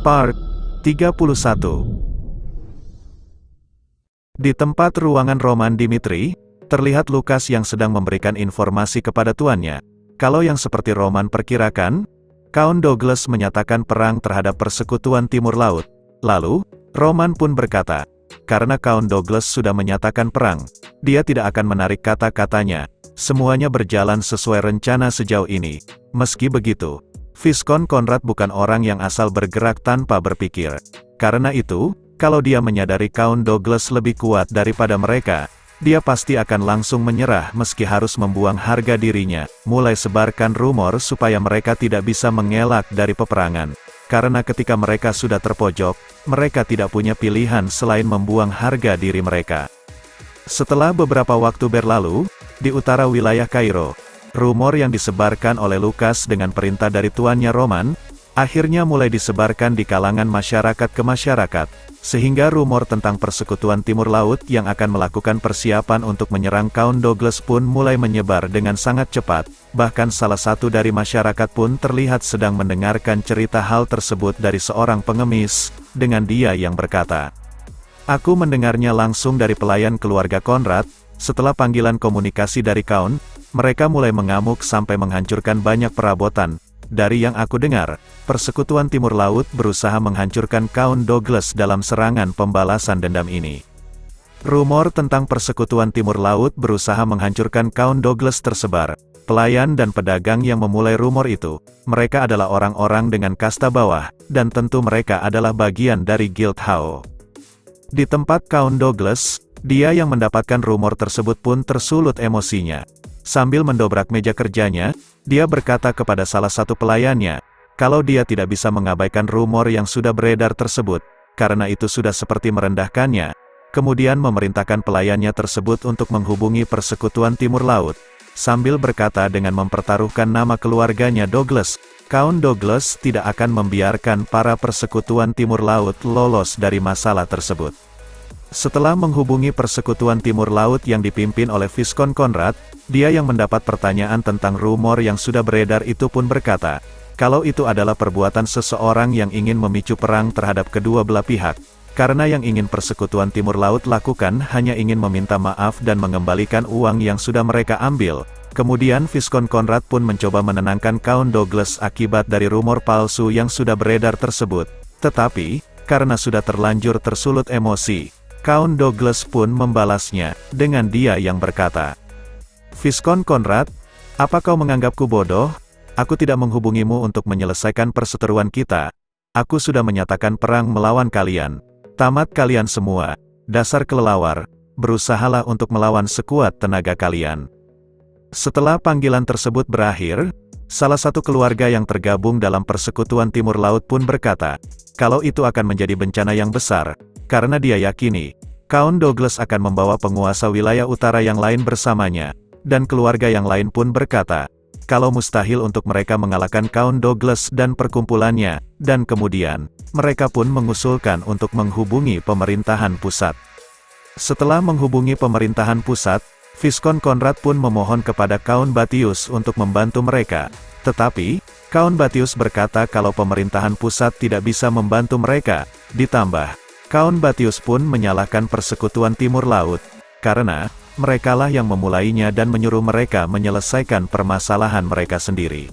Part 31. Di tempat ruangan Roman Dimitri, terlihat Lukas yang sedang memberikan informasi kepada tuannya. Kalau yang seperti Roman perkirakan, Count Douglas menyatakan perang terhadap Persekutuan Timur Laut. Lalu, Roman pun berkata, karena Count Douglas sudah menyatakan perang, dia tidak akan menarik kata-katanya. Semuanya berjalan sesuai rencana sejauh ini. Meski begitu, Viscount Conrad bukan orang yang asal bergerak tanpa berpikir. Karena itu, kalau dia menyadari Count Douglas lebih kuat daripada mereka, dia pasti akan langsung menyerah meski harus membuang harga dirinya. Mulai sebarkan rumor supaya mereka tidak bisa mengelak dari peperangan. Karena ketika mereka sudah terpojok, mereka tidak punya pilihan selain membuang harga diri mereka. Setelah beberapa waktu berlalu, di utara wilayah Kairo, rumor yang disebarkan oleh Lukas dengan perintah dari tuannya Roman, akhirnya mulai disebarkan di kalangan masyarakat ke masyarakat, sehingga rumor tentang Persekutuan Timur Laut yang akan melakukan persiapan untuk menyerang Count Douglas pun mulai menyebar dengan sangat cepat. Bahkan salah satu dari masyarakat pun terlihat sedang mendengarkan cerita hal tersebut dari seorang pengemis, dengan dia yang berkata, "Aku mendengarnya langsung dari pelayan keluarga Conrad." Setelah panggilan komunikasi dari Count, mereka mulai mengamuk sampai menghancurkan banyak perabotan. Dari yang aku dengar, Persekutuan Timur Laut berusaha menghancurkan Count Douglas dalam serangan pembalasan dendam ini. Rumor tentang Persekutuan Timur Laut berusaha menghancurkan Count Douglas tersebar. Pelayan dan pedagang yang memulai rumor itu, mereka adalah orang-orang dengan kasta bawah, dan tentu mereka adalah bagian dari Guildhall. Di tempat Count Douglas, dia yang mendapatkan rumor tersebut pun tersulut emosinya. Sambil mendobrak meja kerjanya, dia berkata kepada salah satu pelayannya, kalau dia tidak bisa mengabaikan rumor yang sudah beredar tersebut, karena itu sudah seperti merendahkannya. Kemudian memerintahkan pelayannya tersebut untuk menghubungi Persekutuan Timur Laut. Sambil berkata dengan mempertaruhkan nama keluarganya Douglas, Count Douglas tidak akan membiarkan para Persekutuan Timur Laut lolos dari masalah tersebut. Setelah menghubungi Persekutuan Timur Laut yang dipimpin oleh Viscount Conrad, dia yang mendapat pertanyaan tentang rumor yang sudah beredar itu pun berkata, kalau itu adalah perbuatan seseorang yang ingin memicu perang terhadap kedua belah pihak, karena yang ingin Persekutuan Timur Laut lakukan hanya ingin meminta maaf dan mengembalikan uang yang sudah mereka ambil. Kemudian Viscount Conrad pun mencoba menenangkan Count Douglas akibat dari rumor palsu yang sudah beredar tersebut. Tetapi, karena sudah terlanjur tersulut emosi, Count Douglas pun membalasnya, dengan dia yang berkata, Viscount Conrad, apa kau menganggapku bodoh? Aku tidak menghubungimu untuk menyelesaikan perseteruan kita. Aku sudah menyatakan perang melawan kalian. Tamat kalian semua, dasar kelelawar, berusahalah untuk melawan sekuat tenaga kalian. Setelah panggilan tersebut berakhir, salah satu keluarga yang tergabung dalam Persekutuan Timur Laut pun berkata, kalau itu akan menjadi bencana yang besar, karena dia yakini, Count Douglas akan membawa penguasa wilayah utara yang lain bersamanya, dan keluarga yang lain pun berkata, kalau mustahil untuk mereka mengalahkan Count Douglas dan perkumpulannya, dan kemudian, mereka pun mengusulkan untuk menghubungi pemerintahan pusat. Setelah menghubungi pemerintahan pusat, Viscount Conrad pun memohon kepada Count Batius untuk membantu mereka, tetapi, Count Batius berkata kalau pemerintahan pusat tidak bisa membantu mereka, ditambah, Count Batius pun menyalahkan Persekutuan Timur Laut, karena, merekalah yang memulainya dan menyuruh mereka menyelesaikan permasalahan mereka sendiri.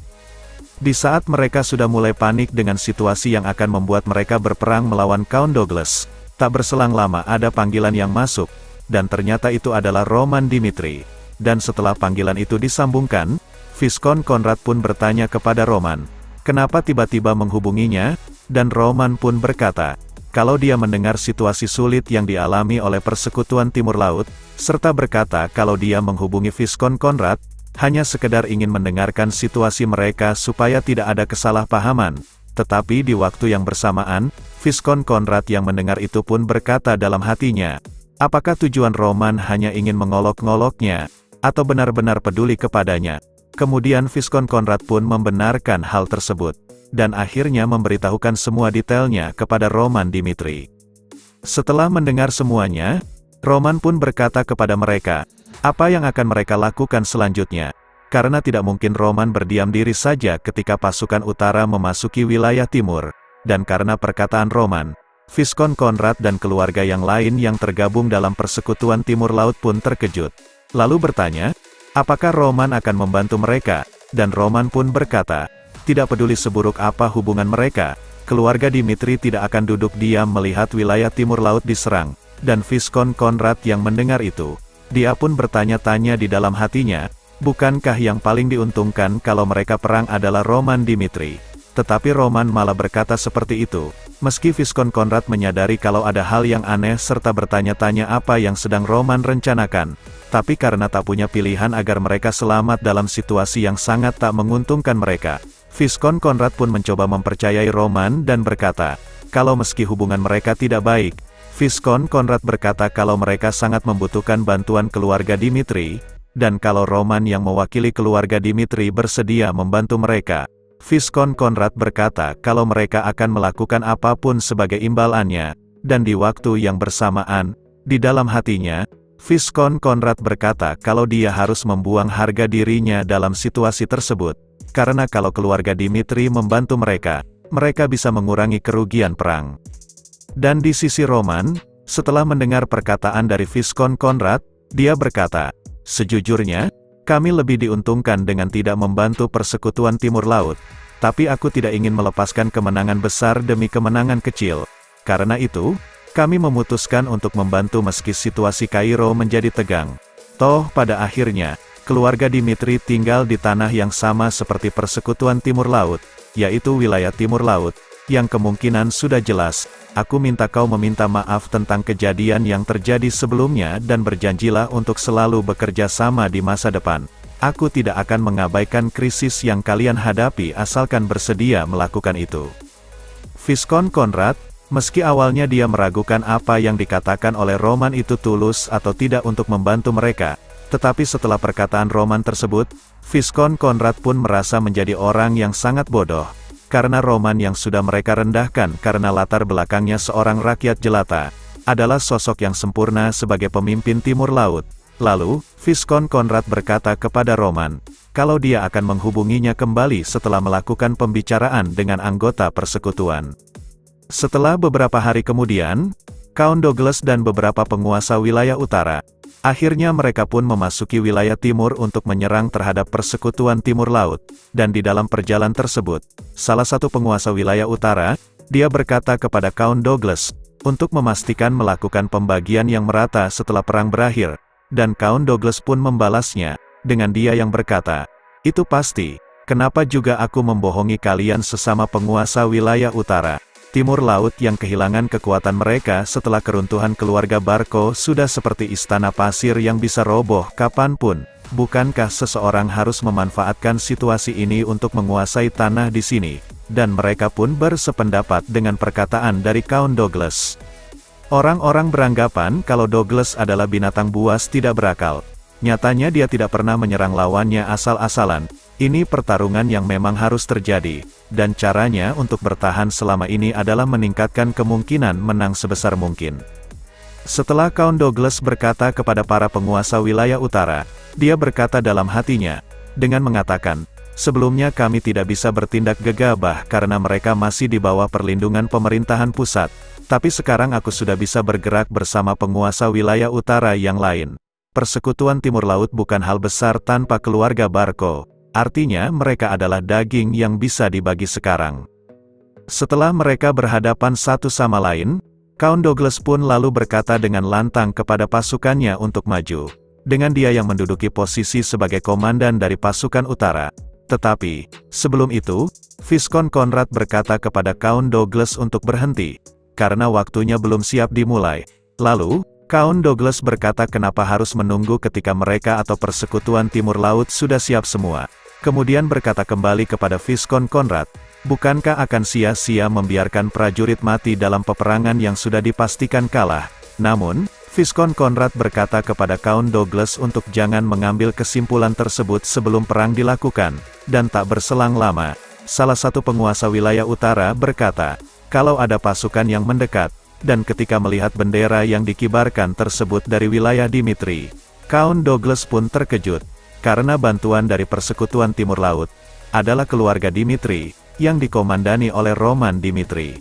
Di saat mereka sudah mulai panik dengan situasi yang akan membuat mereka berperang melawan Count Douglas, tak berselang lama ada panggilan yang masuk, dan ternyata itu adalah Roman Dimitri. Dan setelah panggilan itu disambungkan, Viscount Conrad pun bertanya kepada Roman, kenapa tiba-tiba menghubunginya, dan Roman pun berkata, kalau dia mendengar situasi sulit yang dialami oleh Persekutuan Timur Laut, serta berkata kalau dia menghubungi Viscount Conrad, hanya sekedar ingin mendengarkan situasi mereka supaya tidak ada kesalahpahaman. Tetapi di waktu yang bersamaan, Viscount Conrad yang mendengar itu pun berkata dalam hatinya, apakah tujuan Roman hanya ingin mengolok-ngoloknya, atau benar-benar peduli kepadanya? Kemudian Viscount Conrad pun membenarkan hal tersebut, dan akhirnya memberitahukan semua detailnya kepada Roman Dimitri. Setelah mendengar semuanya, Roman pun berkata kepada mereka, apa yang akan mereka lakukan selanjutnya, karena tidak mungkin Roman berdiam diri saja ketika pasukan utara memasuki wilayah timur. dan karena perkataan Roman, Viskon Konrad dan keluarga yang lain yang tergabung dalam Persekutuan Timur Laut pun terkejut. Lalu bertanya, apakah Roman akan membantu mereka? Dan Roman pun berkata, tidak peduli seburuk apa hubungan mereka, keluarga Dimitri tidak akan duduk diam melihat wilayah Timur Laut diserang. Dan Viskon Konrad yang mendengar itu, dia pun bertanya-tanya di dalam hatinya, bukankah yang paling diuntungkan kalau mereka perang adalah Roman Dimitri? Tetapi Roman malah berkata seperti itu, meski Viskon Konrad menyadari kalau ada hal yang aneh serta bertanya-tanya apa yang sedang Roman rencanakan. Tapi karena tak punya pilihan agar mereka selamat dalam situasi yang sangat tak menguntungkan mereka, Viskon Konrad pun mencoba mempercayai Roman dan berkata, kalau meski hubungan mereka tidak baik, Viskon Konrad berkata kalau mereka sangat membutuhkan bantuan keluarga Dimitri, dan kalau Roman yang mewakili keluarga Dimitri bersedia membantu mereka, Viskon Konrad berkata kalau mereka akan melakukan apapun sebagai imbalannya, dan di waktu yang bersamaan, di dalam hatinya, Viskon Konrad berkata kalau dia harus membuang harga dirinya dalam situasi tersebut, karena kalau keluarga Dimitri membantu mereka, mereka bisa mengurangi kerugian perang. Dan di sisi Roman, setelah mendengar perkataan dari Viskon Konrad, dia berkata, sejujurnya, kami lebih diuntungkan dengan tidak membantu Persekutuan Timur Laut, tapi aku tidak ingin melepaskan kemenangan besar demi kemenangan kecil. Karena itu, kami memutuskan untuk membantu meski situasi Kairo menjadi tegang. Toh pada akhirnya, keluarga Dimitri tinggal di tanah yang sama seperti Persekutuan Timur Laut, yaitu wilayah Timur Laut, yang kemungkinan sudah jelas. Aku minta kau meminta maaf tentang kejadian yang terjadi sebelumnya dan berjanjilah untuk selalu bekerja sama di masa depan. Aku tidak akan mengabaikan krisis yang kalian hadapi asalkan bersedia melakukan itu. Viskon Konrad, meski awalnya dia meragukan apa yang dikatakan oleh Roman itu tulus atau tidak untuk membantu mereka, tetapi setelah perkataan Roman tersebut, Viskon Konrad pun merasa menjadi orang yang sangat bodoh. Karena Roman yang sudah mereka rendahkan karena latar belakangnya seorang rakyat jelata, adalah sosok yang sempurna sebagai pemimpin Timur Laut. Lalu, Viskon Konrad berkata kepada Roman, kalau dia akan menghubunginya kembali setelah melakukan pembicaraan dengan anggota persekutuan. Setelah beberapa hari kemudian, Count Douglas dan beberapa penguasa wilayah utara, akhirnya mereka pun memasuki wilayah timur untuk menyerang terhadap Persekutuan Timur Laut, dan di dalam perjalanan tersebut, salah satu penguasa wilayah utara, dia berkata kepada Count Douglas, untuk memastikan melakukan pembagian yang merata setelah perang berakhir, dan Count Douglas pun membalasnya, dengan dia yang berkata, itu pasti, kenapa juga aku membohongi kalian sesama penguasa wilayah utara. Timur Laut yang kehilangan kekuatan mereka setelah keruntuhan keluarga Barco sudah seperti istana pasir yang bisa roboh kapanpun. Bukankah seseorang harus memanfaatkan situasi ini untuk menguasai tanah di sini? Dan mereka pun bersependapat dengan perkataan dari Count Douglas. Orang-orang beranggapan kalau Douglas adalah binatang buas tidak berakal. Nyatanya dia tidak pernah menyerang lawannya asal-asalan. Ini pertarungan yang memang harus terjadi, dan caranya untuk bertahan selama ini adalah meningkatkan kemungkinan menang sebesar mungkin. Setelah Count Douglas berkata kepada para penguasa wilayah utara, dia berkata dalam hatinya, dengan mengatakan, sebelumnya kami tidak bisa bertindak gegabah karena mereka masih di bawah perlindungan pemerintahan pusat, tapi sekarang aku sudah bisa bergerak bersama penguasa wilayah utara yang lain. Persekutuan Timur Laut bukan hal besar tanpa keluarga Barco. Artinya mereka adalah daging yang bisa dibagi sekarang. Setelah mereka berhadapan satu sama lain, Count Douglas pun lalu berkata dengan lantang kepada pasukannya untuk maju. Dengan dia yang menduduki posisi sebagai komandan dari pasukan utara. Tetapi, sebelum itu, Viskon Konrad berkata kepada Count Douglas untuk berhenti, karena waktunya belum siap dimulai. Lalu, Count Douglas berkata kenapa harus menunggu ketika mereka atau Persekutuan Timur Laut sudah siap semua. Kemudian berkata kembali kepada Viskon Konrad, bukankah akan sia-sia membiarkan prajurit mati dalam peperangan yang sudah dipastikan kalah? Namun, Viskon Konrad berkata kepada Count Douglas untuk jangan mengambil kesimpulan tersebut sebelum perang dilakukan, dan tak berselang lama, salah satu penguasa wilayah utara berkata, kalau ada pasukan yang mendekat, dan ketika melihat bendera yang dikibarkan tersebut dari wilayah Dimitri, Count Douglas pun terkejut. Karena bantuan dari Persekutuan Timur Laut adalah keluarga Dimitri yang dikomandani oleh Roman Dimitri.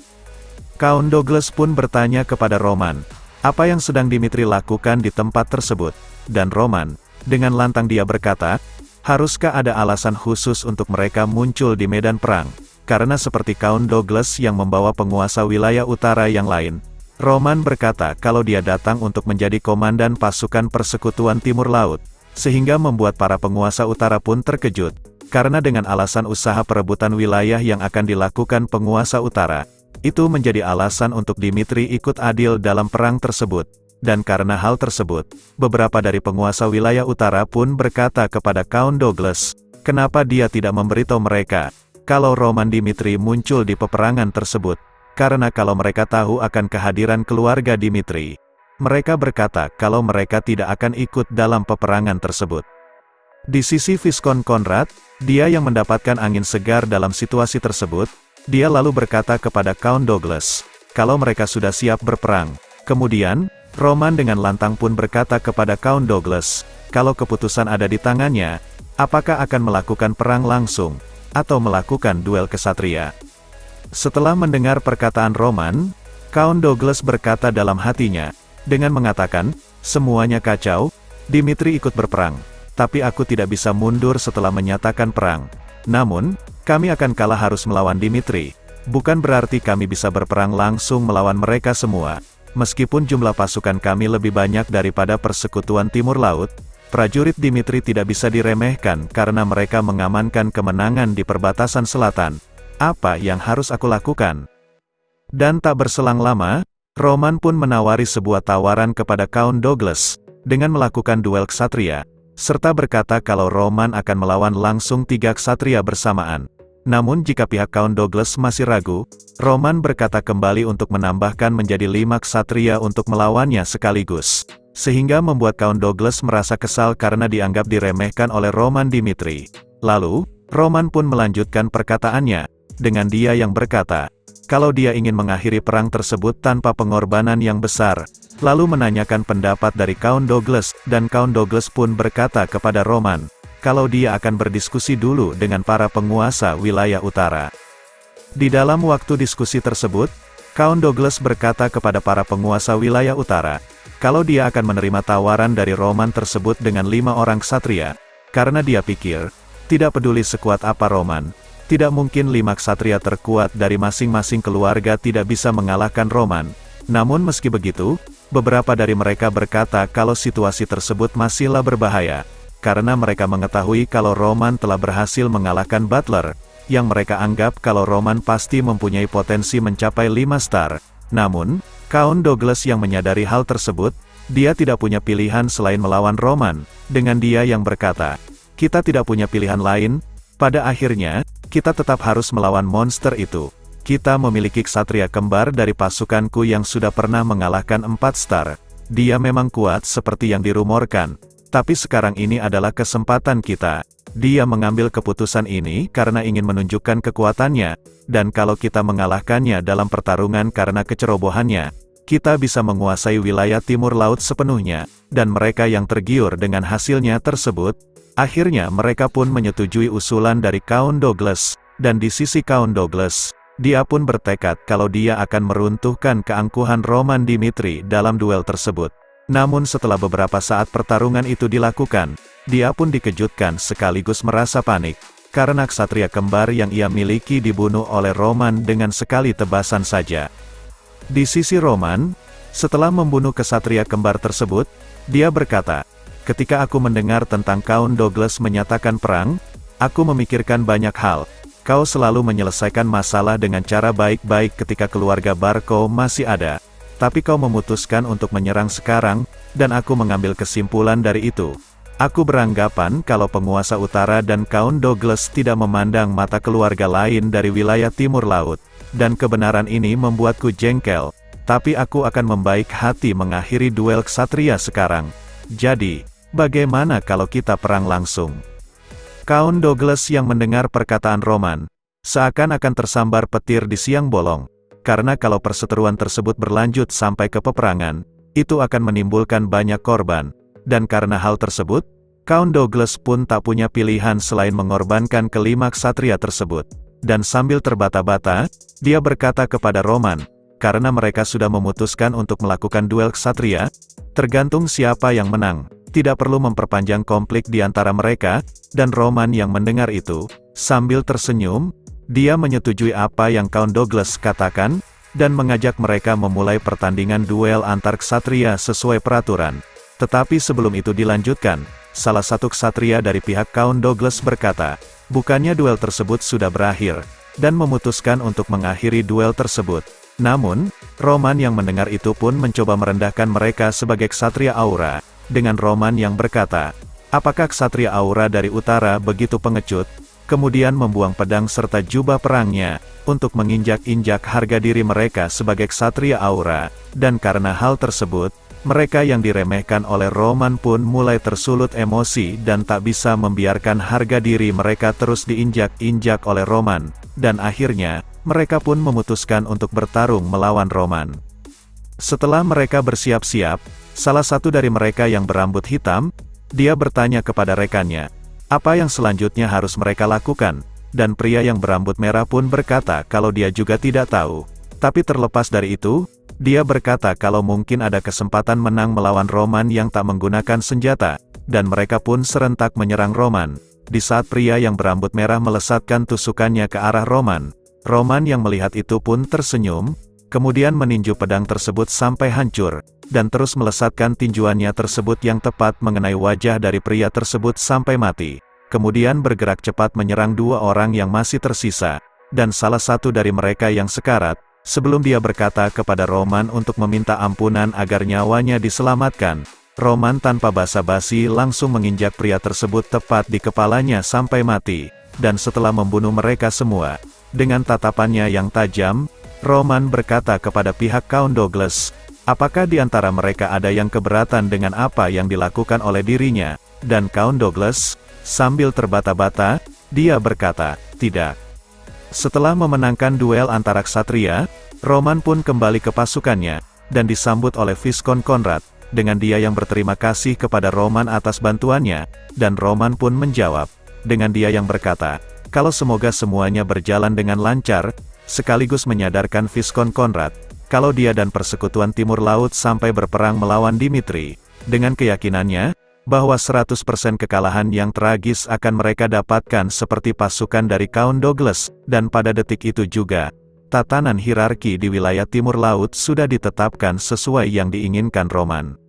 Count Douglas pun bertanya kepada Roman, apa yang sedang Dimitri lakukan di tempat tersebut, dan Roman, dengan lantang dia berkata, haruskah ada alasan khusus untuk mereka muncul di medan perang? Karena seperti Count Douglas yang membawa penguasa wilayah utara yang lain, Roman berkata kalau dia datang untuk menjadi komandan pasukan persekutuan Timur Laut, sehingga membuat para penguasa utara pun terkejut, karena dengan alasan usaha perebutan wilayah yang akan dilakukan penguasa utara, itu menjadi alasan untuk Dimitri ikut adil dalam perang tersebut, dan karena hal tersebut, beberapa dari penguasa wilayah utara pun berkata kepada Count Douglas, kenapa dia tidak memberitahu mereka, kalau Roman Dimitri muncul di peperangan tersebut. Karena kalau mereka tahu akan kehadiran keluarga Dimitri, mereka berkata kalau mereka tidak akan ikut dalam peperangan tersebut. Di sisi Viscount Conrad, dia yang mendapatkan angin segar dalam situasi tersebut, dia lalu berkata kepada Count Douglas, kalau mereka sudah siap berperang. Kemudian, Roman dengan lantang pun berkata kepada Count Douglas, kalau keputusan ada di tangannya, apakah akan melakukan perang langsung, atau melakukan duel kesatria. Setelah mendengar perkataan Roman, Count Douglas berkata dalam hatinya, dengan mengatakan, semuanya kacau, Dimitri ikut berperang, tapi aku tidak bisa mundur setelah menyatakan perang. Namun, kami akan kalah harus melawan Dimitri, bukan berarti kami bisa berperang langsung melawan mereka semua. Meskipun jumlah pasukan kami lebih banyak daripada Persekutuan Timur Laut, prajurit Dimitri tidak bisa diremehkan karena mereka mengamankan kemenangan di perbatasan selatan. Apa yang harus aku lakukan? Dan tak berselang lama, Roman pun menawari sebuah tawaran kepada Count Douglas, dengan melakukan duel ksatria, serta berkata kalau Roman akan melawan langsung 3 ksatria bersamaan. Namun jika pihak Count Douglas masih ragu, Roman berkata kembali untuk menambahkan menjadi 5 ksatria untuk melawannya sekaligus. Sehingga membuat Count Douglas merasa kesal karena dianggap diremehkan oleh Roman Dimitri. Lalu, Roman pun melanjutkan perkataannya, dengan dia yang berkata, kalau dia ingin mengakhiri perang tersebut tanpa pengorbanan yang besar, lalu menanyakan pendapat dari Count Douglas, dan Count Douglas pun berkata kepada Roman, kalau dia akan berdiskusi dulu dengan para penguasa wilayah utara. Di dalam waktu diskusi tersebut, Count Douglas berkata kepada para penguasa wilayah utara, kalau dia akan menerima tawaran dari Roman tersebut dengan 5 orang ksatria, karena dia pikir, tidak peduli sekuat apa Roman, tidak mungkin 5 ksatria terkuat dari masing-masing keluarga tidak bisa mengalahkan Roman. Namun meski begitu, beberapa dari mereka berkata kalau situasi tersebut masihlah berbahaya, karena mereka mengetahui kalau Roman telah berhasil mengalahkan Butler, yang mereka anggap kalau Roman pasti mempunyai potensi mencapai 5 star. Namun, Count Douglas yang menyadari hal tersebut, dia tidak punya pilihan selain melawan Roman, dengan dia yang berkata, kita tidak punya pilihan lain, pada akhirnya, kita tetap harus melawan monster itu. Kita memiliki ksatria kembar dari pasukanku yang sudah pernah mengalahkan 4 star. Dia memang kuat seperti yang dirumorkan, tapi sekarang ini adalah kesempatan kita. Dia mengambil keputusan ini karena ingin menunjukkan kekuatannya, dan kalau kita mengalahkannya dalam pertarungan karena kecerobohannya, kita bisa menguasai wilayah Timur Laut sepenuhnya, dan mereka yang tergiur dengan hasilnya tersebut, akhirnya mereka pun menyetujui usulan dari Count Douglas, dan di sisi Count Douglas, dia pun bertekad kalau dia akan meruntuhkan keangkuhan Roman Dimitri dalam duel tersebut. Namun setelah beberapa saat pertarungan itu dilakukan, dia pun dikejutkan sekaligus merasa panik, karena ksatria kembar yang ia miliki dibunuh oleh Roman dengan sekali tebasan saja. Di sisi Roman, setelah membunuh ksatria kembar tersebut, dia berkata, ketika aku mendengar tentang Count Douglas menyatakan perang, aku memikirkan banyak hal. Kau selalu menyelesaikan masalah dengan cara baik-baik ketika keluarga Barcow masih ada. Tapi kau memutuskan untuk menyerang sekarang, dan aku mengambil kesimpulan dari itu. Aku beranggapan kalau penguasa utara dan Count Douglas tidak memandang mata keluarga lain dari wilayah Timur Laut. Dan kebenaran ini membuatku jengkel. Tapi aku akan membaik hati mengakhiri duel ksatria sekarang. Jadi, bagaimana kalau kita perang langsung? Count Douglas yang mendengar perkataan Roman, seakan-akan tersambar petir di siang bolong. Karena kalau perseteruan tersebut berlanjut sampai ke peperangan, itu akan menimbulkan banyak korban. Dan karena hal tersebut, Count Douglas pun tak punya pilihan selain mengorbankan kelima ksatria tersebut. Dan sambil terbata-bata, dia berkata kepada Roman, karena mereka sudah memutuskan untuk melakukan duel ksatria, tergantung siapa yang menang. Tidak perlu memperpanjang konflik di antara mereka, dan Roman yang mendengar itu, sambil tersenyum, dia menyetujui apa yang Count Douglas katakan, dan mengajak mereka memulai pertandingan duel antar ksatria sesuai peraturan. Tetapi sebelum itu dilanjutkan, salah satu ksatria dari pihak Count Douglas berkata, bukannya duel tersebut sudah berakhir, dan memutuskan untuk mengakhiri duel tersebut. Namun, Roman yang mendengar itu pun mencoba merendahkan mereka sebagai ksatria aura, dengan Roman yang berkata, apakah ksatria aura dari utara begitu pengecut? Kemudian membuang pedang serta jubah perangnya, untuk menginjak-injak harga diri mereka sebagai ksatria aura, dan karena hal tersebut, mereka yang diremehkan oleh Roman pun mulai tersulut emosi dan tak bisa membiarkan harga diri mereka terus diinjak-injak oleh Roman, dan akhirnya, mereka pun memutuskan untuk bertarung melawan Roman. Setelah mereka bersiap-siap, salah satu dari mereka yang berambut hitam, dia bertanya kepada rekannya, apa yang selanjutnya harus mereka lakukan, dan pria yang berambut merah pun berkata kalau dia juga tidak tahu. Tapi terlepas dari itu, dia berkata kalau mungkin ada kesempatan menang melawan Roman yang tak menggunakan senjata, dan mereka pun serentak menyerang Roman. Di saat pria yang berambut merah melesatkan tusukannya ke arah Roman, Roman yang melihat itu pun tersenyum, kemudian meninju pedang tersebut sampai hancur, dan terus melesatkan tinjuannya tersebut yang tepat mengenai wajah dari pria tersebut sampai mati. Kemudian bergerak cepat menyerang dua orang yang masih tersisa, dan salah satu dari mereka yang sekarat, sebelum dia berkata kepada Roman untuk meminta ampunan agar nyawanya diselamatkan. Roman tanpa basa-basi langsung menginjak pria tersebut tepat di kepalanya sampai mati, dan setelah membunuh mereka semua, dengan tatapannya yang tajam, Roman berkata kepada pihak Count Douglas, apakah di antara mereka ada yang keberatan dengan apa yang dilakukan oleh dirinya? Dan Count Douglas, sambil terbata-bata, dia berkata, tidak. Setelah memenangkan duel antara ksatria, Roman pun kembali ke pasukannya, dan disambut oleh Viscount Conrad, dengan dia yang berterima kasih kepada Roman atas bantuannya, dan Roman pun menjawab, dengan dia yang berkata, kalau semoga semuanya berjalan dengan lancar, sekaligus menyadarkan Viscount Conrad, kalau dia dan Persekutuan Timur Laut sampai berperang melawan Dimitri, dengan keyakinannya, bahwa 100% kekalahan yang tragis akan mereka dapatkan seperti pasukan dari Count Douglas, dan pada detik itu juga, tatanan hierarki di wilayah Timur Laut sudah ditetapkan sesuai yang diinginkan Roman.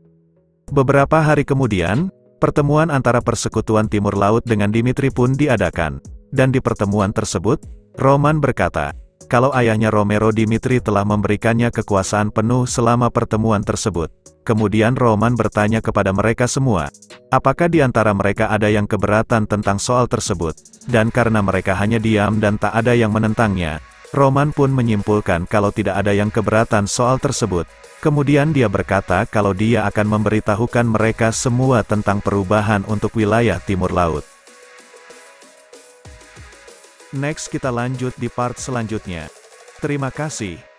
Beberapa hari kemudian, pertemuan antara Persekutuan Timur Laut dengan Dimitri pun diadakan, dan di pertemuan tersebut, Roman berkata, kalau ayahnya Romero Dimitri telah memberikannya kekuasaan penuh selama pertemuan tersebut. Kemudian Roman bertanya kepada mereka semua, apakah di antara mereka ada yang keberatan tentang soal tersebut, dan karena mereka hanya diam dan tak ada yang menentangnya, Roman pun menyimpulkan kalau tidak ada yang keberatan soal tersebut. Kemudian dia berkata kalau dia akan memberitahukan mereka semua tentang perubahan untuk wilayah Timur Laut. Next kita lanjut di part selanjutnya. Terima kasih.